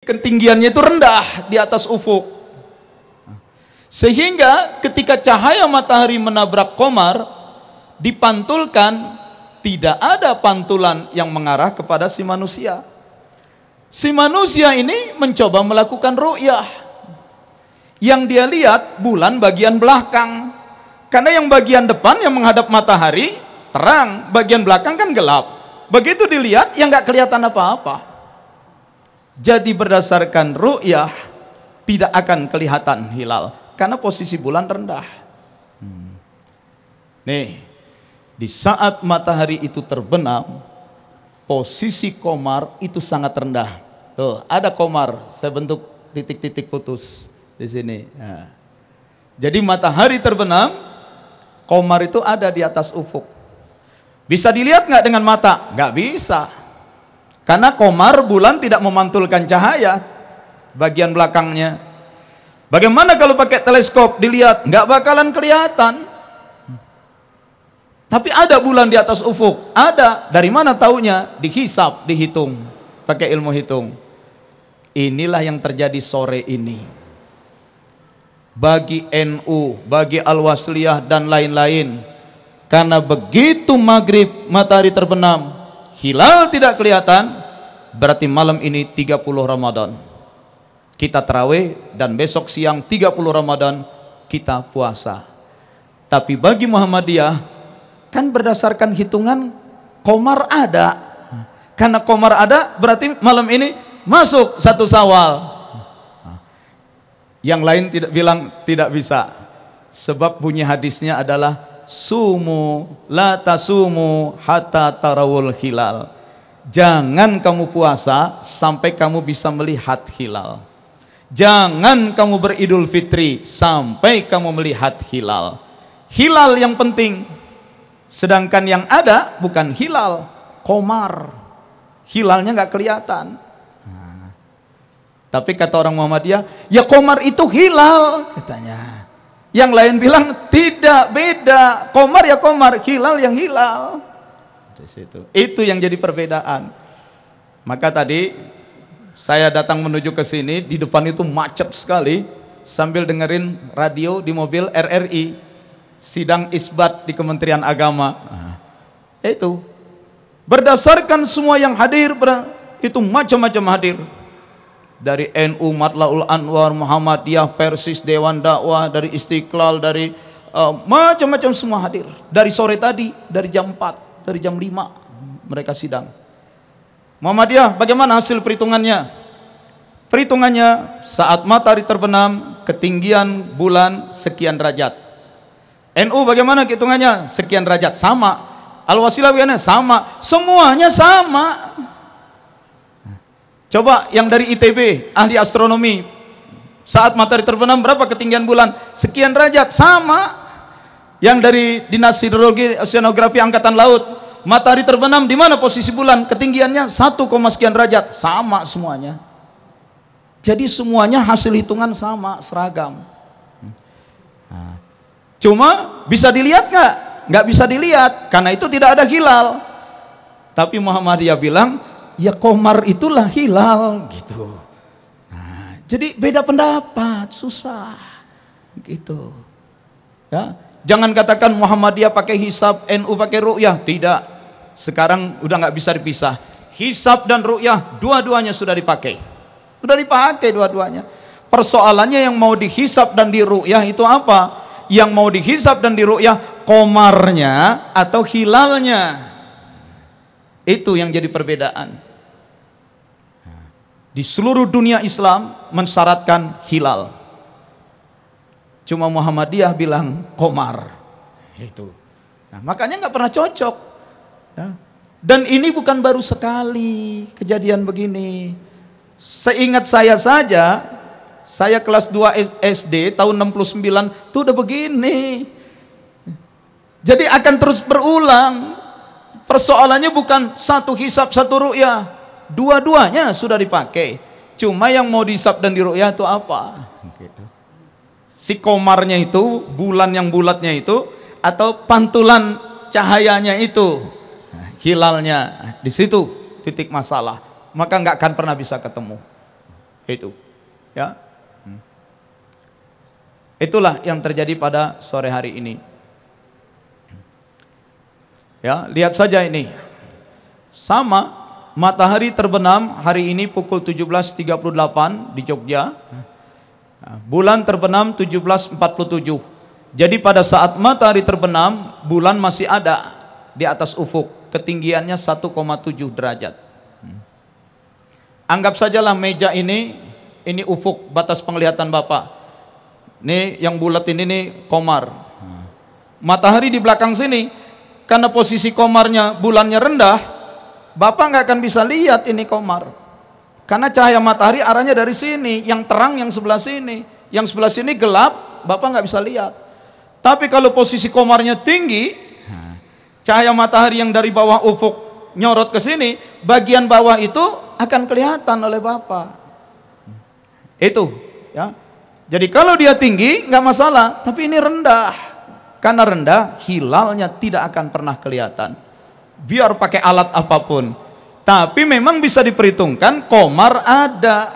ketinggiannya itu rendah di atas ufuk, sehingga ketika cahaya matahari menabrak qamar dipantulkan, tidak ada pantulan yang mengarah kepada si manusia. Si manusia ini mencoba melakukan ru'yah. Yang dia lihat bulan bagian belakang, karena yang bagian depan yang menghadap matahari terang, bagian belakang kan gelap. Begitu dilihat yang nggak kelihatan apa-apa. Jadi berdasarkan ru'yah tidak akan kelihatan hilal karena posisi bulan rendah. Nih, di saat matahari itu terbenam, posisi qamar itu sangat rendah. Tuh, ada qamar, saya bentuk titik-titik putus di sini. Nah, jadi matahari terbenam, qamar itu ada di atas ufuk. Bisa dilihat nggak dengan mata? Nggak bisa. Karena qamar, bulan tidak memantulkan cahaya bagian belakangnya. Bagaimana kalau pakai teleskop dilihat? Nggak bakalan kelihatan. Tapi ada bulan di atas ufuk. Ada. Dari mana taunya? Dihisap, dihitung. Pakai ilmu hitung. Inilah yang terjadi sore ini. Bagi NU, bagi Al-Wasliyah dan lain-lain. Karena begitu maghrib matahari terbenam, hilal tidak kelihatan, berarti malam ini 30 Ramadan. Kita tarawih dan besok siang 30 Ramadan kita puasa. Tapi bagi Muhammadiyah kan berdasarkan hitungan qamar ada. Karena qamar ada berarti malam ini masuk 1 Syawal. Yang lain tidak bilang tidak bisa. Sebab bunyi hadisnya adalah sumu la tasumu hatta tarawul hilal. Jangan kamu puasa sampai kamu bisa melihat hilal. Jangan kamu beridul fitri sampai kamu melihat hilal. Hilal yang penting. Sedangkan yang ada bukan hilal, qamar. Hilalnya nggak kelihatan. Nah, tapi kata orang Muhammadiyah, ya qamar itu hilal katanya. Yang lain bilang tidak, beda. Qamar ya qamar, hilal yang hilal. Itu yang jadi perbedaan. Maka tadi saya datang menuju ke sini, di depan itu macet sekali sambil dengerin radio di mobil RRI, sidang isbat di Kementerian Agama. Itu berdasarkan semua yang hadir, itu macam-macam hadir. Dari NU, Matlaul Anwar, Muhammadiyah, Persis, Dewan Dakwah, dari Istiqlal, dari macam-macam semua hadir. Dari sore tadi, dari jam 4, dari jam 5 mereka sidang. Muhammadiyah, bagaimana hasil perhitungannya? Perhitungannya saat matahari terbenam, ketinggian bulan sekian derajat. NU bagaimana hitungannya? Sekian derajat, sama. Al-Wasliyah bagaimana? Sama. Semuanya sama. Coba yang dari ITB, ahli astronomi, saat matahari terbenam berapa ketinggian bulan? Sekian derajat, sama. Yang dari Dinas Hidrologi Oceanografi Angkatan Laut, matahari terbenam di mana posisi bulan? Ketinggiannya 1, sekian derajat, sama semuanya. Jadi semuanya hasil hitungan sama, seragam. Cuma bisa dilihat nggak? Nggak bisa dilihat, karena itu tidak ada hilal. Tapi Muhammadiyah bilang, ya qamar itulah hilal gitu. Nah, jadi beda pendapat, susah gitu. Ya, jangan katakan Muhammadiyah pakai hisab, NU pakai ru'yah, tidak. Sekarang udah nggak bisa dipisah. Hisab dan ru'yah dua-duanya sudah dipakai. Sudah dipakai dua-duanya. Persoalannya yang mau dihisab dan diru'yah itu apa? Yang mau dihisab dan diru'yah qamarnya atau hilalnya. Itu yang jadi perbedaan. Di seluruh dunia Islam mensyaratkan hilal. Cuma Muhammadiyah bilang qamar. Itu. Nah, makanya nggak pernah cocok. Ya. Dan ini bukan baru sekali kejadian begini. Seingat saya saja, saya kelas 2 SD tahun 69 itu udah begini. Jadi akan terus berulang. Persoalannya bukan satu hisab, satu ru'yah. Dua-duanya sudah dipakai. Cuma yang mau dihisab dan diru'yah itu apa? Si qamarnya itu, bulan yang bulatnya itu, atau pantulan cahayanya itu, hilalnya. Di situ titik masalah. Maka nggak akan pernah bisa ketemu. Itu, ya. Itulah yang terjadi pada sore hari ini. Ya, lihat saja ini. Sama, matahari terbenam hari ini pukul 17.38 di Jogja. Bulan terbenam 17.47. Jadi pada saat matahari terbenam, bulan masih ada di atas ufuk, ketinggiannya 1,7 derajat. Anggap sajalah meja ini ufuk, batas penglihatan Bapak. Ini yang bulat ini nih komar. Matahari di belakang sini, karena posisi komarnya bulannya rendah, Bapak nggak akan bisa lihat ini komar. Karena cahaya matahari arahnya dari sini, yang terang yang sebelah sini, yang sebelah sini gelap, Bapak nggak bisa lihat. Tapi kalau posisi komarnya tinggi, cahaya matahari yang dari bawah ufuk nyorot ke sini, bagian bawah itu akan kelihatan oleh Bapak. Itu, ya. Jadi kalau dia tinggi nggak masalah, tapi ini rendah. Karena rendah, hilalnya tidak akan pernah kelihatan. Biar pakai alat apapun. Tapi memang bisa diperhitungkan komar ada.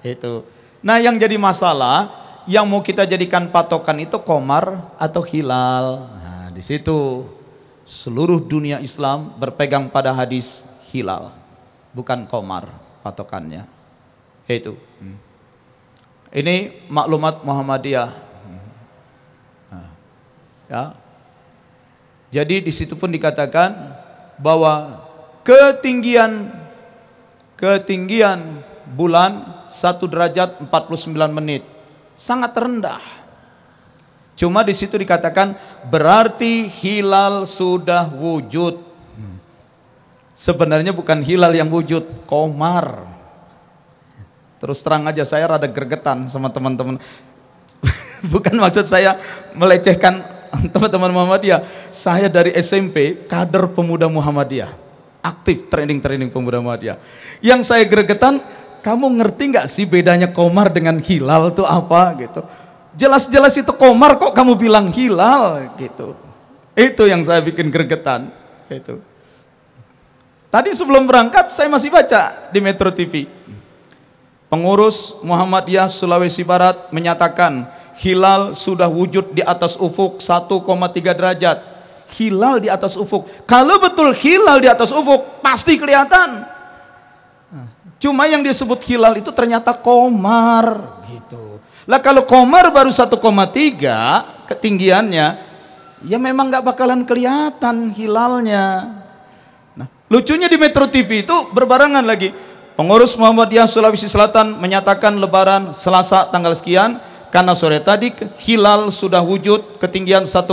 Itu. Nah, yang jadi masalah, yang mau kita jadikan patokan itu komar atau hilal. Nah, di situ seluruh dunia Islam berpegang pada hadis hilal, bukan komar patokannya. Itu. Ini maklumat Muhammadiyah. Ya. Jadi di situ pun dikatakan bahwa ketinggian bulan 1 derajat 49 menit sangat rendah. Cuma di situ dikatakan berarti hilal sudah wujud. Sebenarnya bukan hilal yang wujud, komar. Terus terang aja saya rada gregetan sama teman-teman. Bukan maksud saya melecehkan teman-teman Muhammadiyah. Saya dari SMP kader pemuda Muhammadiyah, aktif training pemuda Muhammadiyah. Yang saya gregetan, kamu ngerti nggak sih bedanya komar dengan hilal itu apa gitu? Jelas-jelas itu komar kok kamu bilang hilal gitu. Itu yang saya bikin gregetan. Itu. Tadi sebelum berangkat saya masih baca di Metro TV. Pengurus Muhammadiyah Sulawesi Barat menyatakan hilal sudah wujud di atas ufuk 1,3 derajat. Hilal di atas ufuk. Kalau betul hilal di atas ufuk, pasti kelihatan. Cuma yang disebut hilal itu ternyata komar gitu. Lah kalau komar baru 1,3 ketinggiannya, ya memang nggak bakalan kelihatan hilalnya. Nah, lucunya di Metro TV itu berbarengan lagi. Pengurus Muhammadiyah Sulawesi Selatan menyatakan lebaran Selasa tanggal sekian, karena sore tadi hilal sudah wujud ketinggian 1,3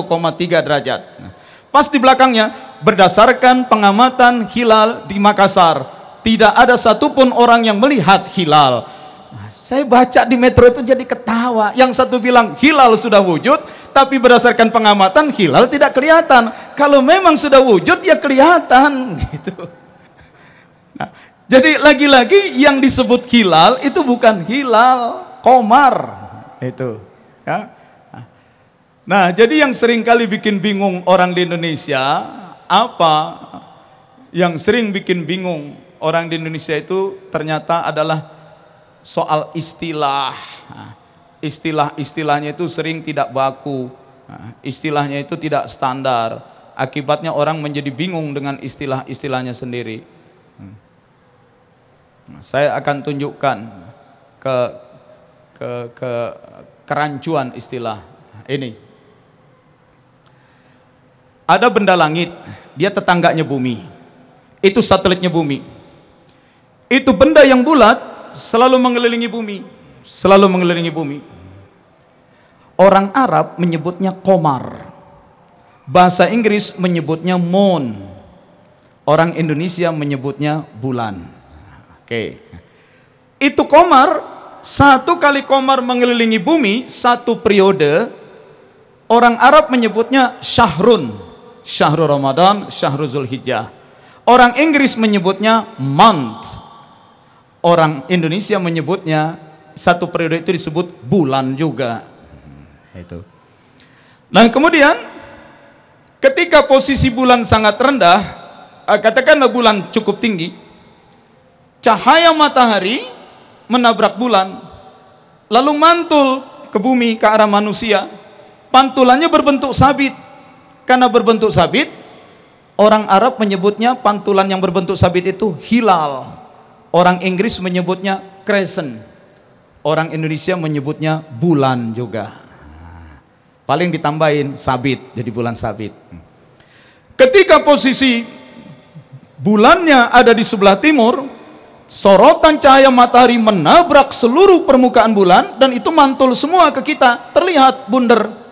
derajat. Nah, pas di belakangnya, berdasarkan pengamatan hilal di Makassar, tidak ada satupun orang yang melihat hilal. Nah, saya baca di Metro itu jadi ketawa. Yang satu bilang hilal sudah wujud, tapi berdasarkan pengamatan hilal tidak kelihatan. Kalau memang sudah wujud ya kelihatan gitu. Nah, jadi lagi-lagi yang disebut hilal itu bukan hilal, komar itu. Ya. Nah, jadi yang sering kali bikin bingung orang di Indonesia, apa yang sering bikin bingung orang di Indonesia itu ternyata adalah soal istilah. Istilah-istilahnya itu sering tidak baku, istilahnya itu tidak standar. Akibatnya orang menjadi bingung dengan istilah-istilahnya sendiri. Saya akan tunjukkan ke kerancuan istilah ini. Ada benda langit, dia tetangganya bumi. Itu satelitnya bumi. Itu benda yang bulat selalu mengelilingi bumi, selalu mengelilingi bumi. Orang Arab menyebutnya komar. Bahasa Inggris menyebutnya moon. Orang Indonesia menyebutnya bulan. Oke. Itu komar, satu kali komar mengelilingi bumi, satu periode. Orang Arab menyebutnya syahrun. Syahrul Ramadan, syahrul Zulhijjah. Orang Inggris menyebutnya month. Orang Indonesia menyebutnya satu periode itu disebut bulan juga. Itu. Nah, kemudian ketika posisi bulan sangat rendah, katakanlah bulan cukup tinggi, cahaya matahari menabrak bulan, lalu mantul ke bumi ke arah manusia. Pantulannya berbentuk sabit. Karena berbentuk sabit, orang Arab menyebutnya pantulan yang berbentuk sabit itu hilal. Orang Inggris menyebutnya crescent. Orang Indonesia menyebutnya bulan juga. Paling ditambahin sabit, jadi bulan sabit. Ketika posisi bulannya ada di sebelah timur, sorotan cahaya matahari menabrak seluruh permukaan bulan dan itu mantul semua ke kita, terlihat bunder.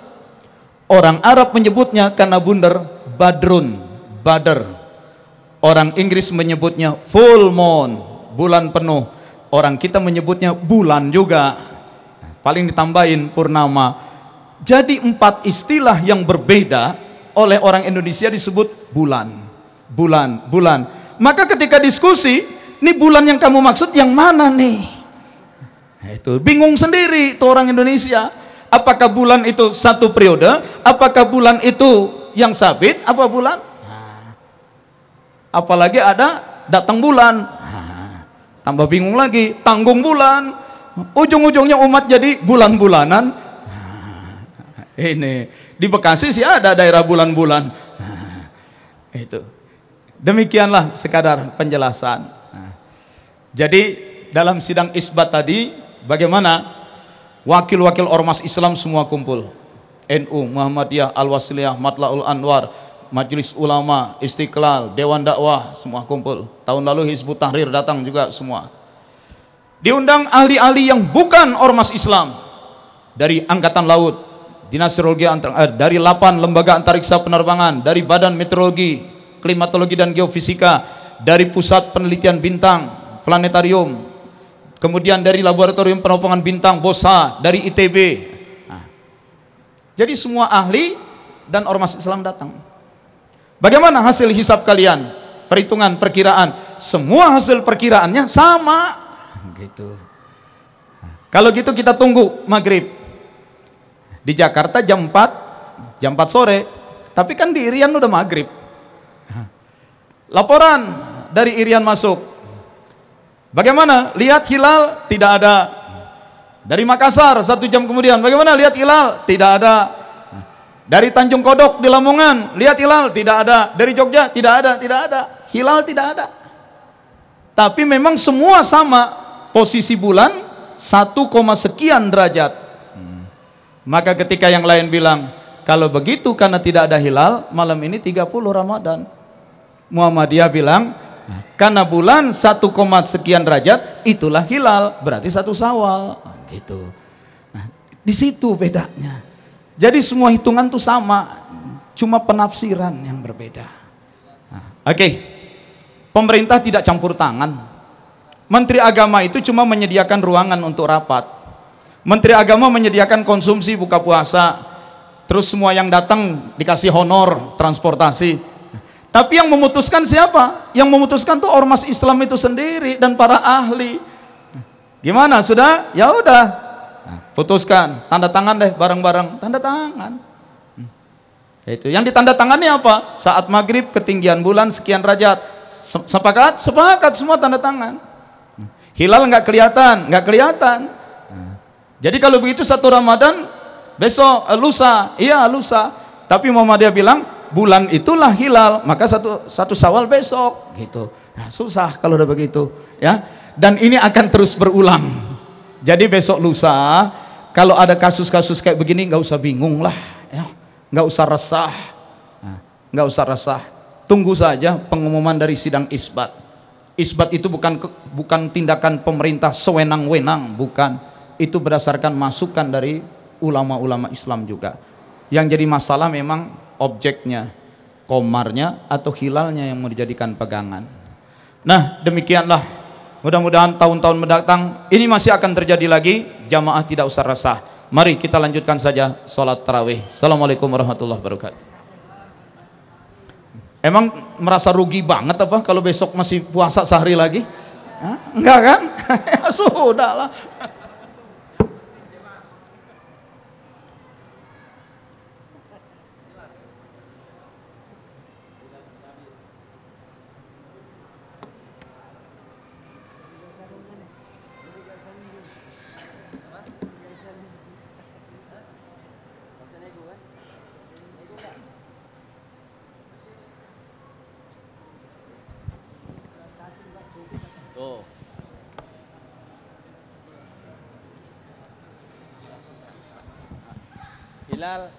Orang Arab menyebutnya karena bunder badrun, badr. Orang Inggris menyebutnya full moon, bulan penuh. Orang kita menyebutnya bulan juga. Paling ditambahin purnama. Jadi 4 istilah yang berbeda oleh orang Indonesia disebut bulan. Bulan, bulan. Maka ketika diskusi, ini bulan yang kamu maksud yang mana nih? Nah, itu bingung sendiri tuh orang Indonesia. Apakah bulan itu satu periode? Apakah bulan itu yang sabit? Apa bulan? Nah, apalagi ada datang bulan. Nah, tambah bingung lagi, tanggung bulan. Ujung-ujungnya umat jadi bulan-bulanan. Nah, ini di Bekasi sih ada daerah bulan-bulan. Nah, itu. Demikianlah sekadar penjelasan. Nah, jadi dalam sidang isbat tadi, bagaimana wakil-wakil ormas Islam semua kumpul. NU, Muhammadiyah, Al-Wasliyah, Matlaul Anwar, Majelis Ulama, Istiqlal, Dewan Dakwah, semua kumpul. Tahun lalu Hizbut Tahrir datang juga semua. Diundang ahli-ahli yang bukan ormas Islam, dari Angkatan Laut, Dinas Meteorologi, dari 8 lembaga antariksa penerbangan, dari Badan Meteorologi, Klimatologi dan Geofisika, dari Pusat Penelitian Bintang, Planetarium, kemudian dari Laboratorium Penopangan Bintang, BOSA, dari ITB. Nah, jadi semua ahli dan ormas Islam datang. Bagaimana hasil hisab kalian? Perhitungan, perkiraan. Semua hasil perkiraannya sama. Gitu. Nah, kalau gitu kita tunggu maghrib. Di Jakarta jam 4 sore. Tapi kan di Irian udah maghrib. Laporan dari Irian masuk. Bagaimana? Lihat hilal? Tidak ada. Dari Makassar 1 jam kemudian, bagaimana? Lihat hilal? Tidak ada. Dari Tanjung Kodok di Lamongan, lihat hilal? Tidak ada. Dari Jogja? Tidak ada, tidak ada. Hilal tidak ada. Tapi memang semua sama. Posisi bulan 1, sekian derajat. Maka ketika yang lain bilang, kalau begitu karena tidak ada hilal, malam ini 30 Ramadan. Muhammadiyah bilang, karena bulan 1, sekian derajat itulah hilal, berarti 1 Syawal. Gitu. Nah, di situ bedanya. Jadi semua hitungan itu sama, cuma penafsiran yang berbeda. Nah, oke. Pemerintah tidak campur tangan. Menteri Agama itu cuma menyediakan ruangan untuk rapat. Menteri Agama menyediakan konsumsi buka puasa. Terus semua yang datang dikasih honor transportasi. Tapi yang memutuskan siapa? Yang memutuskan tuh ormas Islam itu sendiri dan para ahli. Gimana? Sudah? Ya udah. Nah, putuskan, tanda tangan deh bareng-bareng, tanda tangan. Itu yang ditandatangani apa? Saat maghrib ketinggian bulan sekian derajat. Sepakat? Sepakat semua tanda tangan. Hilal nggak kelihatan, nggak kelihatan. Jadi kalau begitu 1 Ramadan besok, lusa, iya lusa. Tapi Muhammadiyah bilang bulan itulah hilal, maka satu Syawal besok gitu. Nah, susah kalau udah begitu ya. Dan ini akan terus berulang. Jadi besok lusa kalau ada kasus-kasus kayak begini nggak usah bingung lah ya. Nggak usah resah. Nah, nggak usah resah. Tunggu saja pengumuman dari sidang isbat. Isbat itu bukan tindakan pemerintah sewenang-wenang, bukan. Itu berdasarkan masukan dari ulama-ulama Islam juga. Yang jadi masalah memang objeknya, komarnya atau hilalnya yang mau dijadikan pegangan. Nah, demikianlah. Mudah-mudahan tahun-tahun mendatang ini masih akan terjadi lagi. Jamaah tidak usah resah. Mari kita lanjutkan saja sholat tarawih. Assalamualaikum warahmatullahi wabarakatuh. Emang merasa rugi banget apa kalau besok masih puasa sehari lagi? Hah? Enggak kan? Ya sudah lah. Oh.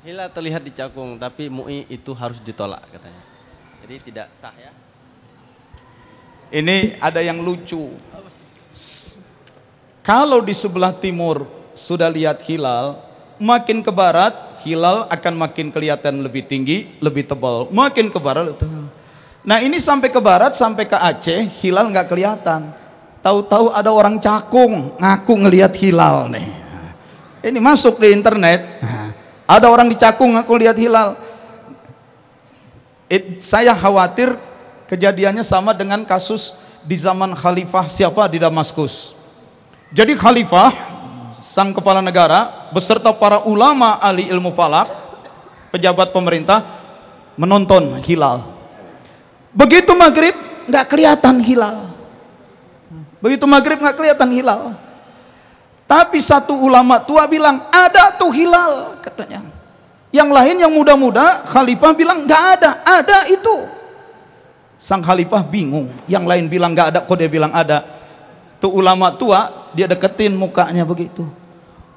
Hilal terlihat di cakung, tapi MUI itu harus ditolak katanya. Jadi tidak sah ya. Ini ada yang lucu. Kalau di sebelah timur sudah lihat hilal, makin ke barat hilal akan makin kelihatan lebih tinggi, lebih tebal. Makin ke barat tebal. Nah ini sampai ke barat, sampai ke Aceh, hilal nggak kelihatan. Tahu-tahu ada orang Cakung ngaku ngelihat hilal nih. Ini masuk di internet. Ada orang di Cakung ngaku lihat hilal. Saya khawatir kejadiannya sama dengan kasus di zaman Khalifah siapa di Damaskus. Jadi Khalifah, sang kepala negara beserta para ulama ahli ilmu falak, pejabat pemerintah menonton hilal. Begitu maghrib nggak kelihatan hilal. Begitu maghrib nggak kelihatan hilal. Tapi satu ulama tua bilang ada tuh hilal katanya. Yang lain yang muda-muda Khalifah bilang nggak ada, ada itu. Sang Khalifah bingung. Yang lain bilang nggak ada, kok dia bilang ada. Tuh ulama tua dia deketin mukanya begitu.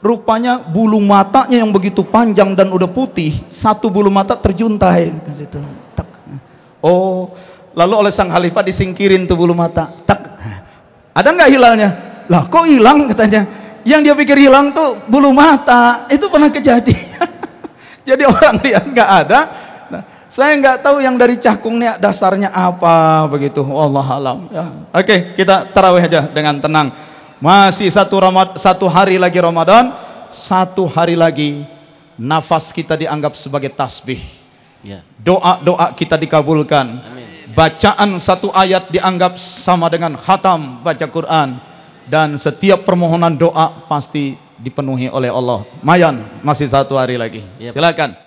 Rupanya bulu matanya yang begitu panjang dan udah putih, satu bulu mata terjuntai ke situ. Tak. Oh, lalu oleh sang Khalifah disingkirin tuh bulu mata. Tak. Ada nggak hilalnya? Lah kok hilang katanya? Yang dia pikir hilang tuh bulu mata. Itu pernah kejadian. Jadi orang lihat nggak ada. Nah, saya nggak tahu yang dari Cakung ini dasarnya apa begitu. Wallah alam. Ya. Oke, kita tarawih aja dengan tenang. Masih satu hari lagi Ramadan, satu hari lagi nafas kita dianggap sebagai tasbih. Ya. Doa-doa kita dikabulkan. Amin. Bacaan satu ayat dianggap sama dengan khatam baca Quran, dan setiap permohonan doa pasti dipenuhi oleh Allah. Mayan, masih satu hari lagi. Yep. Silakan.